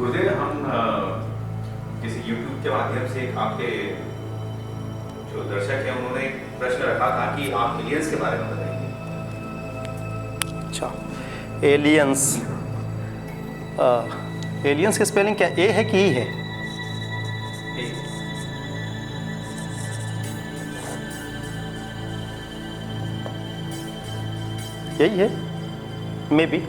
गुरुदेव, हम किसी YouTube के माध्यम से आपके जो दर्शक हैं उन्होंने एक प्रश्न रखा था कि आप एलियंस के बारे में बताइए। अच्छा, एलियंस, एलियंस की स्पेलिंग क्या ए है कि ई है? यही है, मे बी।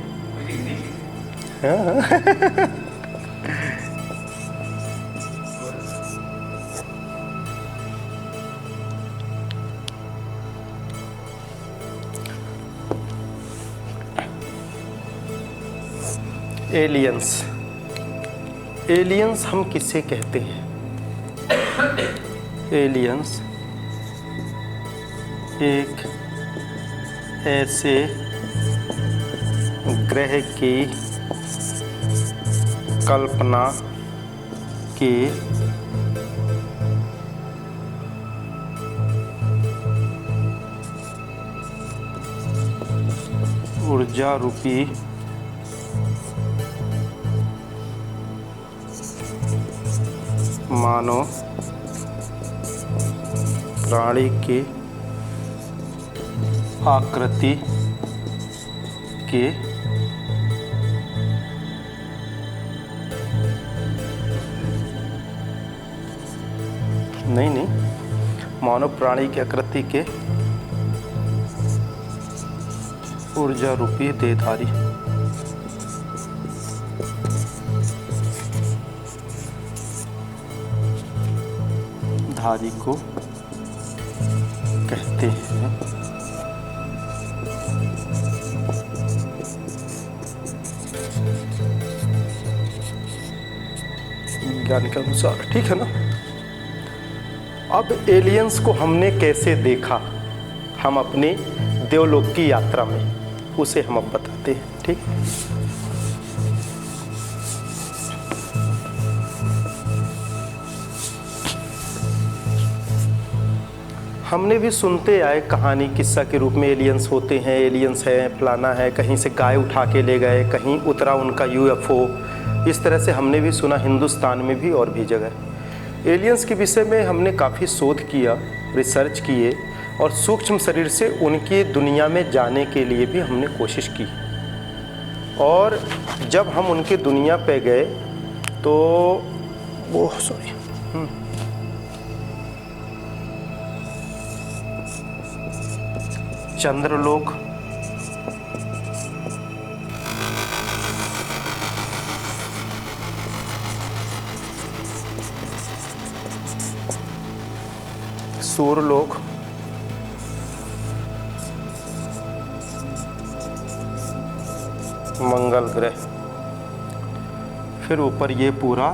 एलियंस, एलियंस हम किसे कहते हैं? एलियंस एक ऐसे ग्रह की कल्पना की ऊर्जा रूपी मानव प्राणी की आकृति के नहीं, मानव प्राणी की आकृति के ऊर्जा रूपी देहधारी धारी को कहते हैं। विज्ञान के अनुसार, ठीक है ना। अब एलियंस को हमने कैसे देखा, हम अपने देवलोक की यात्रा में, उसे हम अब बताते हैं, ठीक। हमने भी सुनते आए कहानी किस्सा के रूप में, एलियंस होते हैं, एलियंस है, फलाना है, कहीं से गाय उठा के ले गए, कहीं उतरा उनका यूएफओ, इस तरह से हमने भी सुना, हिंदुस्तान में भी और भी जगह। एलियंस के विषय में हमने काफ़ी शोध किया, रिसर्च किए, और सूक्ष्म शरीर से उनकी दुनिया में जाने के लिए भी हमने कोशिश की। और जब हम उनके दुनिया पे गए तो वो चंद्रलोक, सूर्यलोक, मंगल ग्रह, फिर ऊपर ये पूरा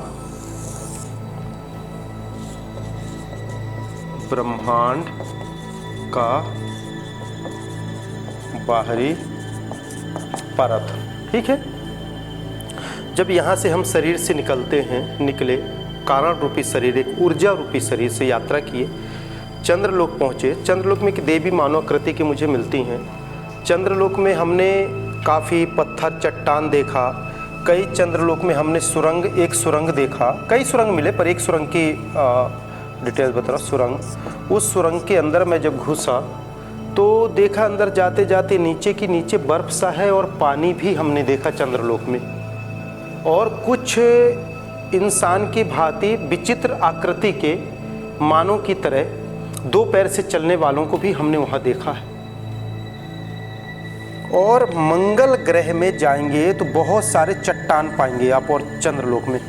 ब्रह्मांड का बाहरी परत, ठीक है। जब यहाँ से हम शरीर से निकलते हैं, निकले, कारण रूपी शरीर, एक ऊर्जा रूपी शरीर से यात्रा किए, चंद्रलोक पहुँचे। चंद्रलोक में एक देवी मानव आकृति की मुझे मिलती हैं। चंद्रलोक में हमने काफ़ी पत्थर चट्टान देखा, कई चंद्रलोक में हमने सुरंग, एक सुरंग देखा, कई सुरंग मिले पर एक सुरंग की डिटेल्स बता रहा। सुरंग, उस सुरंग के अंदर मैं जब घुसा तो देखा अंदर जाते जाते नीचे की नीचे बर्फ सा है, और पानी भी हमने देखा चंद्रलोक में, और कुछ इंसान की भांति विचित्र आकृति के मानव की तरह 2 पैर से चलने वालों को भी हमने वहाँ देखा है। और मंगल ग्रह में जाएंगे तो बहुत सारे चट्टान पाएंगे आप, और चंद्रलोक में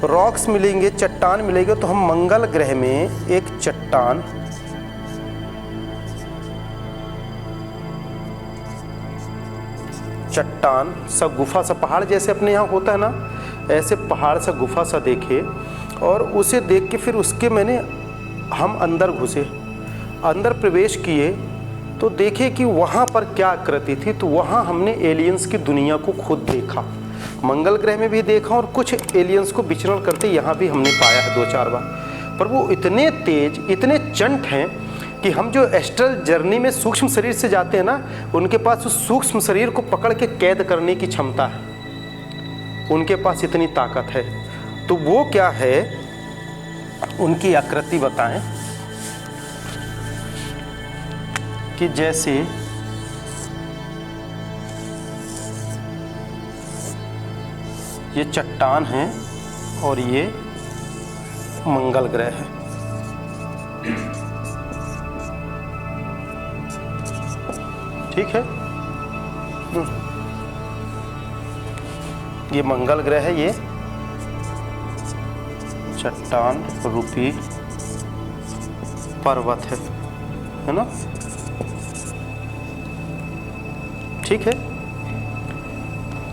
रॉक्स मिलेंगे, चट्टान मिलेंगे। तो हम मंगल ग्रह में एक चट्टान, सा गुफा सा, पहाड़ जैसे अपने यहाँ होता है ना, ऐसे पहाड़ सा गुफा सा देखे, और उसे देख के फिर उसके हम अंदर घुसे, अंदर प्रवेश किए तो देखे कि वहाँ पर क्या आकृति थी। तो वहाँ हमने एलियंस की दुनिया को खुद देखा, मंगल ग्रह में भी देखा, और कुछ एलियंस को विचरण करते यहाँ भी हमने पाया है 2-4 बार। पर वो इतने तेज, इतने चंट हैं कि हम जो एस्ट्रल जर्नी में सूक्ष्म शरीर से जाते हैं ना, उनके पास उस सूक्ष्म शरीर को पकड़ के कैद करने की क्षमता है। उनके पास इतनी ताकत है। तो वो क्या है, उनकी आकृति बताएं कि जैसे ये चट्टान है और ये मंगल ग्रह है। ठीक है, ये मंगल ग्रह है, ये चट्टान रूपी पर्वत है ना। ठीक है,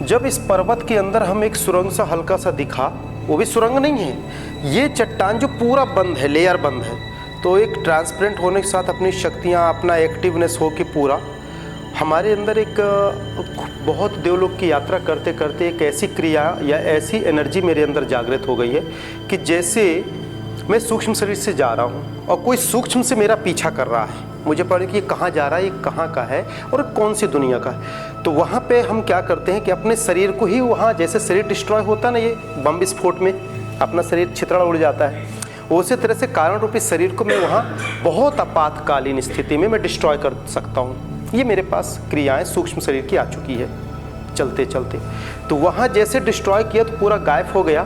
जब इस पर्वत के अंदर हम एक सुरंग सा हल्का सा दिखा, वो भी सुरंग नहीं है, ये चट्टान जो पूरा बंद है, लेयर बंद है, तो एक ट्रांसपेरेंट होने के साथ अपनी शक्तियाँ, अपना एक्टिवनेस हो के पूरा हमारे अंदर एक बहुत देवलोक की यात्रा करते करते एक ऐसी क्रिया या ऐसी एनर्जी मेरे अंदर जागृत हो गई है कि जैसे मैं सूक्ष्म शरीर से जा रहा हूँ और कोई सूक्ष्म से मेरा पीछा कर रहा है। मुझे पता कि ये कहाँ जा रहा है, ये कहाँ का है और कौन सी दुनिया का है। तो वहाँ पे हम क्या करते हैं कि अपने शरीर को ही वहाँ, जैसे शरीर डिस्ट्रॉय होता है ना, ये बम विस्फोट में अपना शरीर छितरा उड़ जाता है, उसी तरह से कारण रूपी शरीर को मैं वहाँ बहुत आपातकालीन स्थिति में मैं डिस्ट्रॉय कर सकता हूँ। ये मेरे पास क्रियाएं सूक्ष्म शरीर की आ चुकी है चलते चलते। तो वहाँ जैसे डिस्ट्रॉय किया तो पूरा गायब हो गया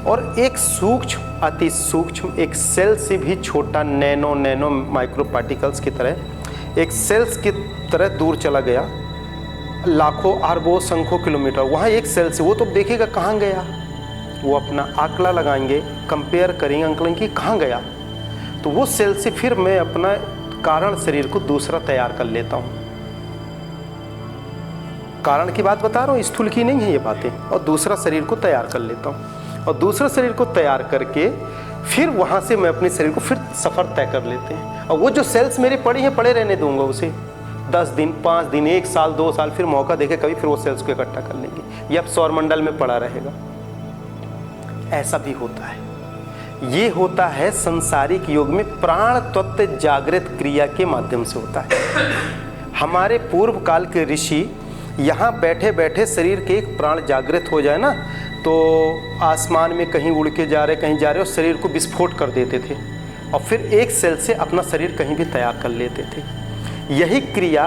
और एक सूक्ष्म, अति सूक्ष्म, एक सेल से भी छोटा, नैनो माइक्रो पार्टिकल्स की तरह, एक सेल्स की तरह दूर चला गया, लाखों अरबों संख्यों किलोमीटर। वहाँ एक सेल से, वो तो देखेगा कहाँ गया, वो अपना आंकड़ा लगाएंगे, कंपेयर करेंगे, आंकलन की कहाँ गया। तो वो सेल से फिर मैं अपना कारण शरीर को दूसरा तैयार कर लेता हूँ। कारण की बात बता रहा हूँ, स्थूल की नहीं है ये बातें। और दूसरा शरीर को तैयार कर लेता हूँ और दूसरा शरीर को तैयार करके फिर वहाँ से मैं अपने शरीर को फिर सफ़र तय कर लेते हैं। और वो जो सेल्स मेरे पड़े हैं, पड़े रहने दूंगा उसे 10 दिन, 5 दिन, 1 साल, 2 साल, फिर मौका देखे कभी फिर वो सेल्स को इकट्ठा कर लेंगे या सौरमंडल में पड़ा रहेगा। ऐसा भी होता है। ये होता है संसारिक योग में प्राण तत्व जागृत क्रिया के माध्यम से होता है। हमारे पूर्व काल के ऋषि यहाँ बैठे बैठे शरीर के एक प्राण जागृत हो जाए ना, तो आसमान में कहीं उड़ के जा रहे, कहीं जा रहे, और शरीर को विस्फोट कर देते थे और फिर एक सेल से अपना शरीर कहीं भी तैयार कर लेते थे। यही क्रिया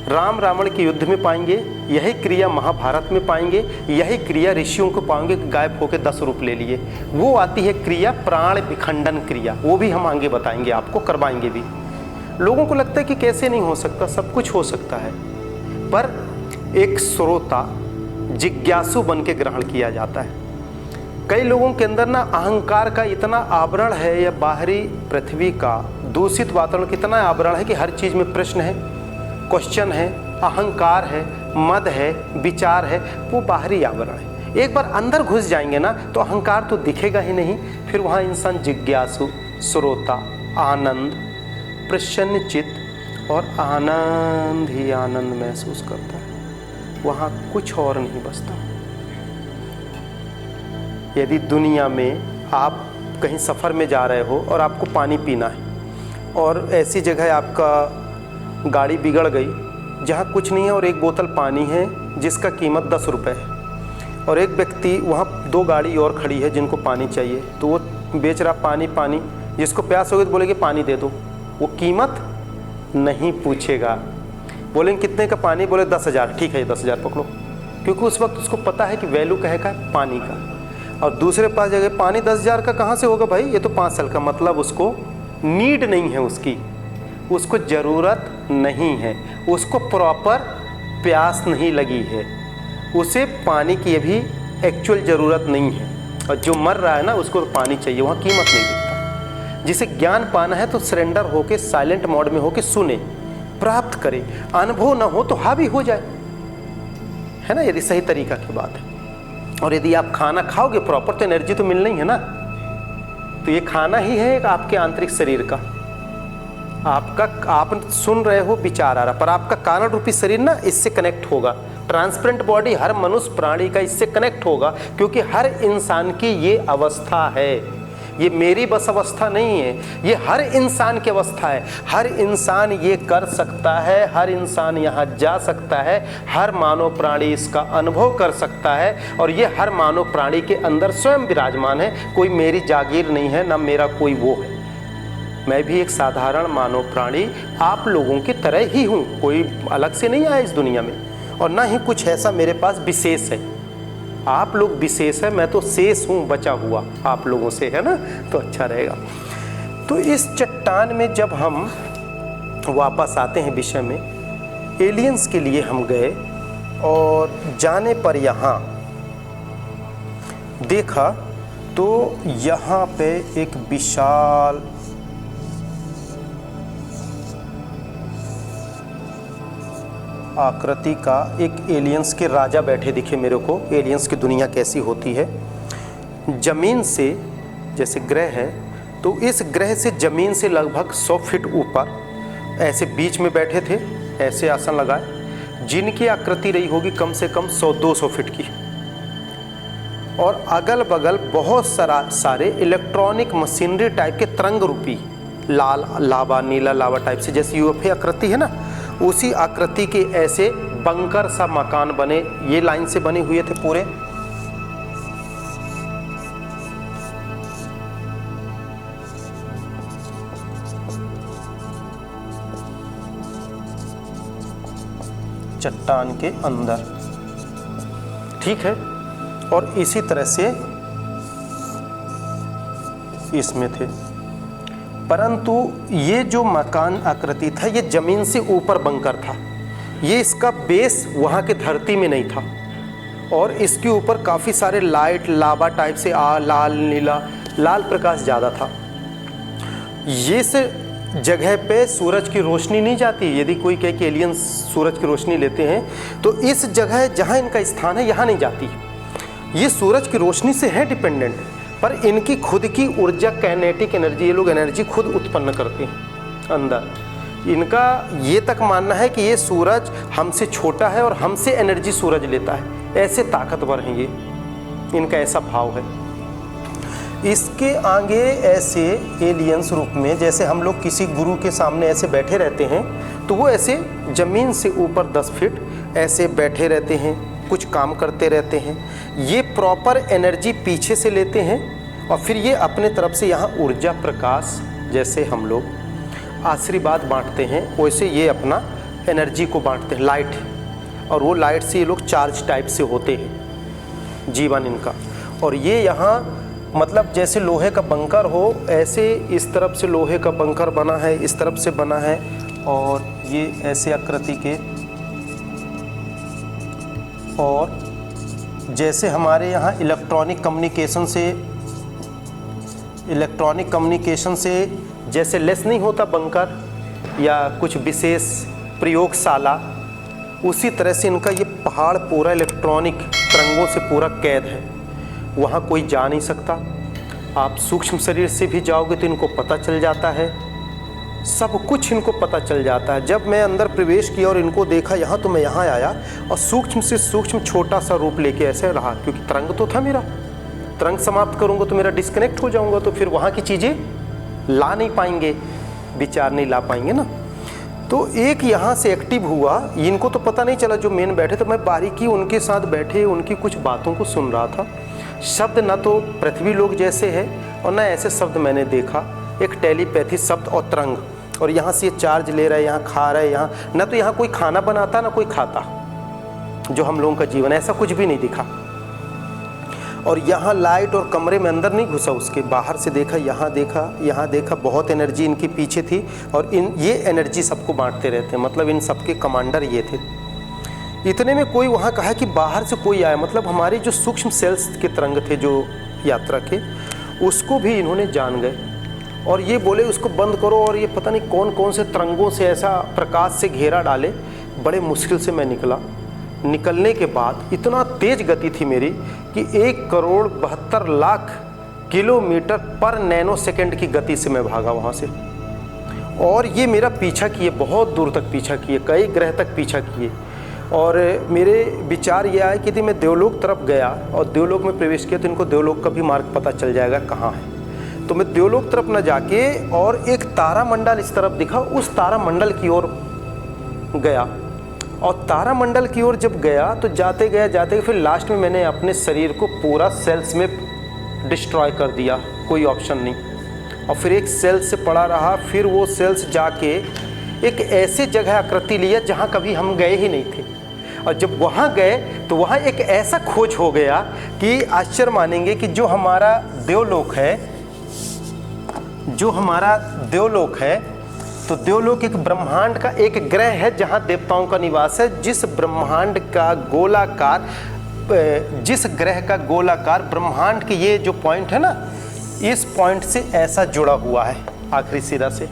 राम रावण के युद्ध में पाएंगे, यही क्रिया महाभारत में पाएंगे, यही क्रिया ऋषियों को पाएंगे, गायब होकर 10 रूप ले लिए। वो आती है क्रिया प्राण विखंडन क्रिया, वो भी हम आगे बताएंगे, आपको करवाएंगे भी। लोगों को लगता है कि कैसे नहीं हो सकता, सब कुछ हो सकता है, पर एक श्रोता जिज्ञासु बन के ग्रहण किया जाता है। कई लोगों के अंदर ना अहंकार का इतना आवरण है, या बाहरी पृथ्वी का दूषित वातावरण कितना आवरण है कि हर चीज़ में प्रश्न है, क्वेश्चन है, अहंकार है, मद है, विचार है, वो बाहरी आवरण है। एक बार अंदर घुस जाएंगे ना तो अहंकार तो दिखेगा ही नहीं। फिर वहाँ इंसान जिज्ञासु, श्रोता, आनंद, प्रसन्न चित्त और आनंद ही आनंद महसूस करता है। वहाँ कुछ और नहीं बचता। यदि दुनिया में आप कहीं सफ़र में जा रहे हो और आपको पानी पीना है और ऐसी जगह आपका गाड़ी बिगड़ गई जहाँ कुछ नहीं है और एक बोतल पानी है जिसका कीमत 10 रुपये है, और एक व्यक्ति वहाँ 2 गाड़ी और खड़ी है जिनको पानी चाहिए, तो वो बेच रहा पानी, जिसको प्यास होगी तो बोलेंगे पानी दे दो, वो कीमत नहीं पूछेगा। बोलेंगे कितने का पानी, बोले 10,000, ठीक है 10,000 पकड़ो, क्योंकि उस वक्त उसको पता है कि वैल्यू कहे का है पानी का। और दूसरे पास जगह पानी 10,000 का कहाँ से होगा भाई, ये तो 5 साल का, मतलब उसको नीड नहीं है, उसको ज़रूरत नहीं है, उसको प्रॉपर प्यास नहीं लगी है, उसे पानी की अभी एक्चुअल ज़रूरत नहीं है। और जो मर रहा है ना उसको तो पानी चाहिए, वहाँ कीमत नहीं दिखता। जिसे ज्ञान पाना है तो सरेंडर होके साइलेंट मोड में होके सुने, प्राप्त करे, अनुभव न हो तो हावी हो जाए, है ना, यदि सही तरीका की बात है। और यदि आप खाना खाओगे प्रॉपर तो एनर्जी तो मिलनी है ना। तो ये खाना ही है एक आपके आंतरिक शरीर का, आप सुन रहे हो, विचार आ रहा, पर आपका कारण रूपी शरीर ना इससे कनेक्ट होगा। ट्रांसपेरेंट बॉडी हर मनुष्य प्राणी का इससे कनेक्ट होगा, क्योंकि हर इंसान की ये अवस्था है। ये मेरी बस अवस्था नहीं है, ये हर इंसान की अवस्था है। हर इंसान ये कर सकता है, हर इंसान यहाँ जा सकता है, हर मानव प्राणी इसका अनुभव कर सकता है और ये हर मानव प्राणी के अंदर स्वयं विराजमान है। कोई मेरी जागीर नहीं है, ना मेरा कोई वो है। मैं भी एक साधारण मानव प्राणी आप लोगों की तरह ही हूँ, कोई अलग से नहीं आया इस दुनिया में, और ना ही कुछ ऐसा मेरे पास विशेष है। आप लोग विशेष है, मैं तो शेष हूँ, बचा हुआ आप लोगों से, है ना, तो अच्छा रहेगा। तो इस चट्टान में जब हम वापस आते हैं विषय में, एलियंस के लिए हम गए और जाने पर यहाँ देखा तो यहाँ पे एक विशाल आकृति का एक एलियंस के राजा बैठे दिखे मेरे को। एलियंस की दुनिया कैसी होती है, ज़मीन से जैसे ग्रह है तो इस ग्रह से ज़मीन से लगभग 100 फीट ऊपर ऐसे बीच में बैठे थे, ऐसे आसन लगाए, जिनकी आकृति रही होगी कम से कम 100-200 फीट की, और अगल बगल बहुत सारे इलेक्ट्रॉनिक मशीनरी टाइप के तरंग रूपी लाल लावा, नीला लावा टाइप से, जैसे यूएफए आकृति है ना, उसी आकृति के ऐसे बंकर सा मकान बने, ये लाइन से बने हुए थे पूरे। चट्टान के अंदर, ठीक है, और इसी तरह से इसमें थे। परंतु ये जो मकान आकृति था ये ज़मीन से ऊपर बंकर था, ये इसका बेस वहाँ के धरती में नहीं था, और इसके ऊपर काफ़ी सारे लाइट लावा टाइप से लाल नीला लाल प्रकाश ज़्यादा था। ये से जगह पे सूरज की रोशनी नहीं जाती। यदि कोई कहे कि एलियंस सूरज की रोशनी लेते हैं तो इस जगह जहाँ इनका स्थान है यहाँ नहीं जाती। ये सूरज की रोशनी से है डिपेंडेंट, पर इनकी खुद की ऊर्जा, काइनेटिक एनर्जी, ये लोग एनर्जी खुद उत्पन्न करते हैं अंदर। इनका ये तक मानना है कि ये सूरज हमसे छोटा है और हमसे एनर्जी सूरज लेता है, ऐसे ताकतवर हैं ये, इनका ऐसा भाव है। इसके आगे ऐसे एलियंस रूप में, जैसे हम लोग किसी गुरु के सामने ऐसे बैठे रहते हैं तो वो ऐसे ज़मीन से ऊपर 10 फीट ऐसे बैठे रहते हैं, कुछ काम करते रहते हैं। ये प्रॉपर एनर्जी पीछे से लेते हैं और फिर ये अपने तरफ से यहाँ ऊर्जा प्रकाश, जैसे हम लोग आशीर्वाद बांटते हैं वैसे ये अपना एनर्जी को बांटते हैं, लाइट, और वो लाइट से ये लोग चार्ज टाइप से होते हैं, जीवन इनका। और ये यहाँ मतलब जैसे लोहे का बंकर हो, ऐसे इस तरफ से लोहे का बंकर बना है, इस तरफ से बना है, और ये ऐसे आकृति के, और जैसे हमारे यहाँ इलेक्ट्रॉनिक कम्युनिकेशन से जैसे लेस नहीं होता बंकर या कुछ विशेष प्रयोगशाला, उसी तरह से इनका ये पहाड़ पूरा इलेक्ट्रॉनिक तरंगों से पूरा कैद है। वहाँ कोई जा नहीं सकता। आप सूक्ष्म शरीर से भी जाओगे तो इनको पता चल जाता है, सब कुछ इनको पता चल जाता है। जब मैं अंदर प्रवेश किया और इनको देखा यहाँ, तो मैं यहाँ आया और सूक्ष्म से सूक्ष्म छोटा सा रूप लेके ऐसे रहा, क्योंकि तरंग तो था मेरा, तरंग समाप्त करूँगा तो मेरा डिस्कनेक्ट हो जाऊँगा, तो फिर वहाँ की चीज़ें ला नहीं पाएंगे, विचार नहीं ला पाएंगे ना। तो एक यहाँ से एक्टिव हुआ, इनको तो पता नहीं चला जो मेन बैठे, तो मैं बारीकी उनके साथ बैठे उनकी कुछ बातों को सुन रहा था। शब्द ना तो पृथ्वी लोग जैसे है और ना ऐसे शब्द मैंने देखा, एक टेलीपैथी शब्द और तरंग, और यहाँ से ये चार्ज ले रहा है, यहाँ खा रहा है, यहाँ ना तो यहाँ कोई खाना बनाता ना कोई खाता, जो हम लोगों का जीवन, ऐसा कुछ भी नहीं दिखा। और यहाँ लाइट और कमरे में अंदर नहीं घुसा, उसके बाहर से देखा, यहाँ देखा, बहुत एनर्जी इनके पीछे थी, और ये एनर्जी सबको बांटते रहते हैं, मतलब इन सबके कमांडर ये थे। इतने में कोई वहाँ कहा कि बाहर से कोई आया, मतलब हमारे जो सूक्ष्म सेल्स के तरंग थे जो यात्रा के, उसको भी इन्होंने जान गए और ये बोले उसको बंद करो, और ये पता नहीं कौन कौन से तरंगों से ऐसा प्रकाश से घेरा डाले। बड़े मुश्किल से मैं निकला। निकलने के बाद इतना तेज गति थी मेरी कि 1,72,00,000 किलोमीटर पर नैनो सेकेंड की गति से मैं भागा वहाँ से, और ये मेरा पीछा किए, बहुत दूर तक पीछा किए, कई ग्रह तक पीछा किए। और मेरे विचार ये आए कि यदि मैं देवलोक तरफ गया और देवलोक में प्रवेश किया तो इनको देवलोक का भी मार्ग पता चल जाएगा कहाँ है। तो मैं देवलोक तरफ न जाके और एक तारामंडल इस तरफ दिखा, उस तारामंडल की ओर गया। और तारामंडल की ओर जब गया तो जाते गए फिर लास्ट में मैंने अपने शरीर को पूरा सेल्स में डिस्ट्रॉय कर दिया, कोई ऑप्शन नहीं। और फिर एक सेल्स से पड़ा रहा, फिर वो सेल्स जाके एक ऐसे जगह आकृति लिया जहाँ कभी हम गए ही नहीं थे। और जब वहाँ गए तो वहाँ एक ऐसा खोज हो गया कि आश्चर्य मानेंगे कि जो हमारा देवलोक है, तो देवलोक एक ब्रह्मांड का एक ग्रह है जहाँ देवताओं का निवास है। जिस ग्रह का गोलाकार ब्रह्मांड के ये जो पॉइंट है ना, इस पॉइंट से ऐसा जुड़ा हुआ है आखिरी सिरा से।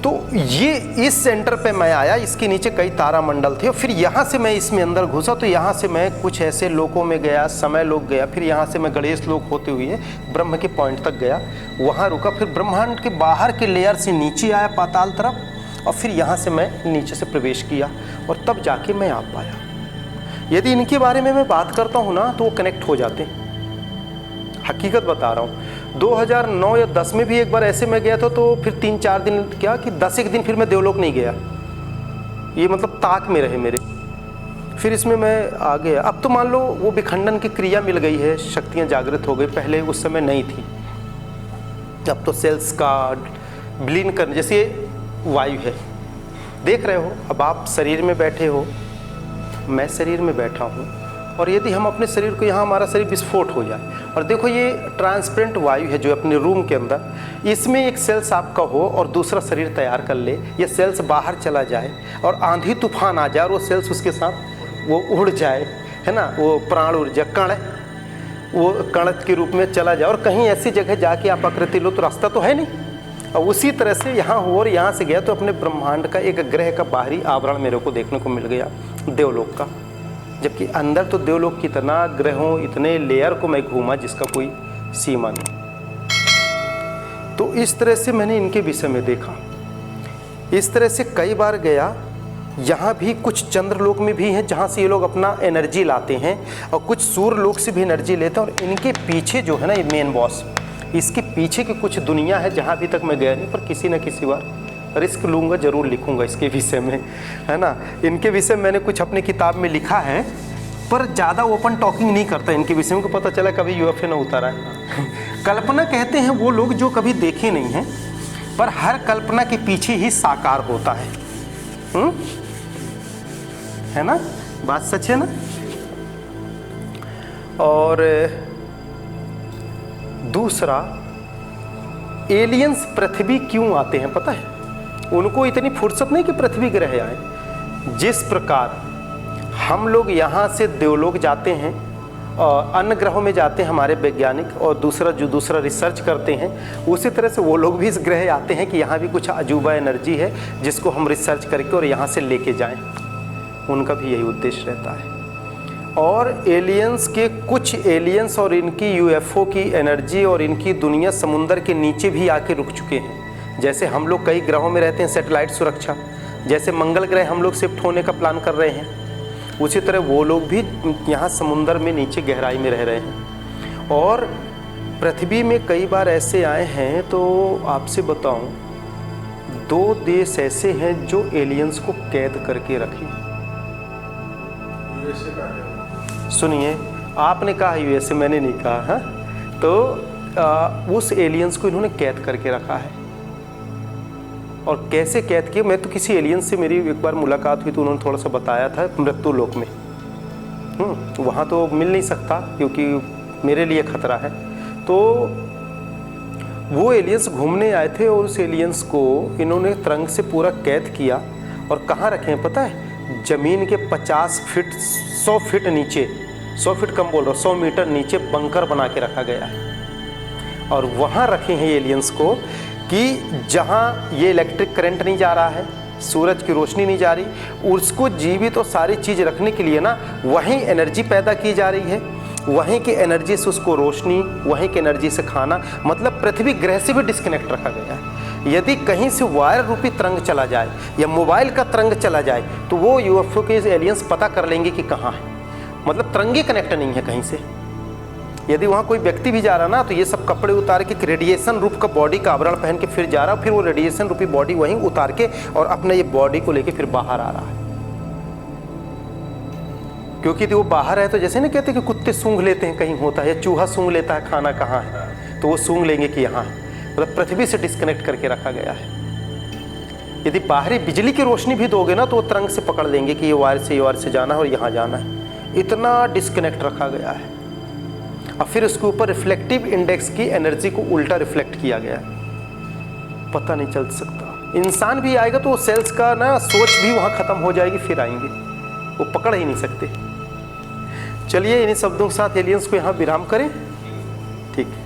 तो ये इस सेंटर पे मैं आया, इसके नीचे कई तारामंडल थे। और फिर यहाँ से मैं इसमें अंदर घुसा तो यहाँ से मैं कुछ ऐसे लोकों में गया, समय लोक गया। फिर यहाँ से मैं गणेश लोक होते हुए ब्रह्म के पॉइंट तक गया, वहाँ रुका। फिर ब्रह्मांड के बाहर के लेयर से नीचे आया पाताल तरफ, और फिर यहाँ से मैं नीचे से प्रवेश किया और तब जाके मैं आ पाया। यदि इनके बारे में मैं बात करता हूँ ना तो वो कनेक्ट हो जाते हैं। हकीकत बता रहा हूँ। 2009 या 10 में भी एक बार ऐसे मैं गया था, तो फिर 3-4 दिन क्या कि 10 एक दिन फिर मैं देवलोक नहीं गया। ये मतलब ताक में रहे मेरे। फिर इसमें मैं आ गया। अब तो मान लो वो विखंडन की क्रिया मिल गई है, शक्तियाँ जागृत हो गई, पहले उस समय नहीं थी। अब तो सेल्स का विलीन करने, जैसे वायु है, देख रहे हो। अब आप शरीर में बैठे हो, मैं शरीर में बैठा हूँ, और यदि हम अपने शरीर को, यहाँ हमारा शरीर विस्फोट हो जाए, और देखो ये ट्रांसपेरेंट वायु है जो अपने रूम के अंदर, इसमें एक सेल्स आपका हो और दूसरा शरीर तैयार कर ले, ये सेल्स बाहर चला जाए और आंधी तूफान आ जाए और वो सेल्स उसके साथ वो उड़ जाए, है ना, वो प्राण ऊर्जा कण, वो कण के रूप में चला जाए और कहीं ऐसी जगह जाके आप आकृति लो, तो रास्ता तो है नहीं। और उसी तरह से यहाँ हो और यहाँ से गया तो अपने ब्रह्मांड का एक ग्रह का बाहरी आवरण मेरे को देखने को मिल गया देवलोक का। जबकि अंदर तो देवलोक की इतना ग्रहों, इतने लेयर को मैं घूमा जिसका कोई सीमा नहीं। तो इस तरह से मैंने इनके विषय में देखा। इस तरह से कई बार गया। यहाँ भी कुछ चंद्रलोक में भी हैं जहाँ से ये लोग अपना एनर्जी लाते हैं, और कुछ सूर्य लोक से भी एनर्जी लेते हैं। और इनके पीछे जो है ना, ये मेन बॉस, इसके पीछे की कुछ दुनिया है जहाँ अभी तक मैं गया नहीं, पर किसी न किसी बार रिस्क लूँगा, ज़रूर लिखूँगा इसके विषय में, है ना। इनके विषय में मैंने कुछ अपनी किताब में लिखा है, पर ज़्यादा ओपन टॉकिंग नहीं करता इनके विषय में, को पता चला कभी यूएफओ ना उतारा है। कल्पना कहते हैं वो लोग जो कभी देखे नहीं हैं, पर हर कल्पना के पीछे ही साकार होता है ना, बात सच है ना। और दूसरा, एलियंस पृथ्वी क्यों आते हैं पता है? उनको इतनी फुर्सत नहीं कि पृथ्वी ग्रह आए। जिस प्रकार हम लोग यहाँ से देवलोक जाते हैं और अन्य ग्रहों में जाते हैं हमारे वैज्ञानिक, और दूसरा रिसर्च करते हैं, उसी तरह से वो लोग भी इस ग्रह आते हैं कि यहाँ भी कुछ अजूबा एनर्जी है जिसको हम रिसर्च करके और यहाँ से लेके जाएं। उनका भी यही उद्देश्य रहता है। और कुछ एलियंस और इनकी यूएफओ की एनर्जी और इनकी दुनिया समुंदर के नीचे भी आके रुक चुके हैं। जैसे हम लोग कई ग्रहों में रहते हैं सैटेलाइट सुरक्षा, जैसे मंगल ग्रह हम लोग शिफ्ट होने का प्लान कर रहे हैं, उसी तरह वो लोग भी यहाँ समुंदर में नीचे गहराई में रह रहे हैं। और पृथ्वी में कई बार ऐसे आए हैं। तो आपसे बताऊं, 2 देश ऐसे हैं जो एलियंस को कैद करके रखे। सुनिए, आपने कहा यूएसए, मैंने नहीं कहा। हाँ, तो उस एलियंस को इन्होंने कैद करके रखा है। और कैसे कैद किया, मैं तो किसी एलियंस से मेरी एक बार मुलाकात हुई तो उन्होंने थोड़ा सा बताया था, मृत्यु लोक में। वहाँ तो मिल नहीं सकता क्योंकि मेरे लिए खतरा है। तो वो एलियंस घूमने आए थे और उस एलियंस को इन्होंने तरंग से पूरा कैद किया। और कहाँ रखे हैं पता है? ज़मीन के 50 फीट 100 फीट नीचे, 100 फीट कम बोल रहा हूँ, 100 मीटर नीचे बंकर बना के रखा गया है। और वहाँ रखे हैं एलियंस को कि जहाँ ये इलेक्ट्रिक करंट नहीं जा रहा है, सूरज की रोशनी नहीं जा रही, उसको जीवित और सारी चीज़ रखने के लिए ना वहीं एनर्जी पैदा की जा रही है, वहीं की एनर्जी से उसको रोशनी, वहीं की एनर्जी से खाना, मतलब पृथ्वी ग्रह से भी डिस्कनेक्ट रखा गया है। यदि कहीं से वायर रूपी तरंग चला जाए या मोबाइल का तरंग चला जाए तो वो यूएफओ के एलियंस पता कर लेंगे कि कहाँ है। मतलब तरंगे कनेक्ट नहीं है कहीं से। यदि वहाँ कोई व्यक्ति भी जा रहा ना, तो ये सब कपड़े उतार के एक रेडिएशन रूप का बॉडी का आवरण पहन के फिर जा रहा, फिर वो रेडिएशन रूपी बॉडी वहीं उतार के और अपने ये बॉडी को लेके फिर बाहर आ रहा है। क्योंकि वो बाहर है तो जैसे ना कहते हैं कि कुत्ते सूंघ लेते हैं कहीं होता है, या चूहा सूंघ लेता है खाना कहाँ है, तो वो सूंघ लेंगे कि यहाँ है। मतलब पृथ्वी से डिस्कनेक्ट करके रखा गया है। यदि बाहरी बिजली की रोशनी भी दोगे ना, तो वो तरंग से पकड़ लेंगे कि ये वायर से जाना है और यहाँ जाना है। इतना डिस्कनेक्ट रखा गया है। और फिर उसके ऊपर रिफ्लेक्टिव इंडेक्स की एनर्जी को उल्टा रिफ्लेक्ट किया गया है, पता नहीं चल सकता। इंसान भी आएगा तो सेल्स का ना सोच भी वहाँ ख़त्म हो जाएगी, फिर आएंगे, वो पकड़ ही नहीं सकते। चलिए इन्हीं शब्दों के साथ एलियंस को यहाँ विराम करें। ठीक है।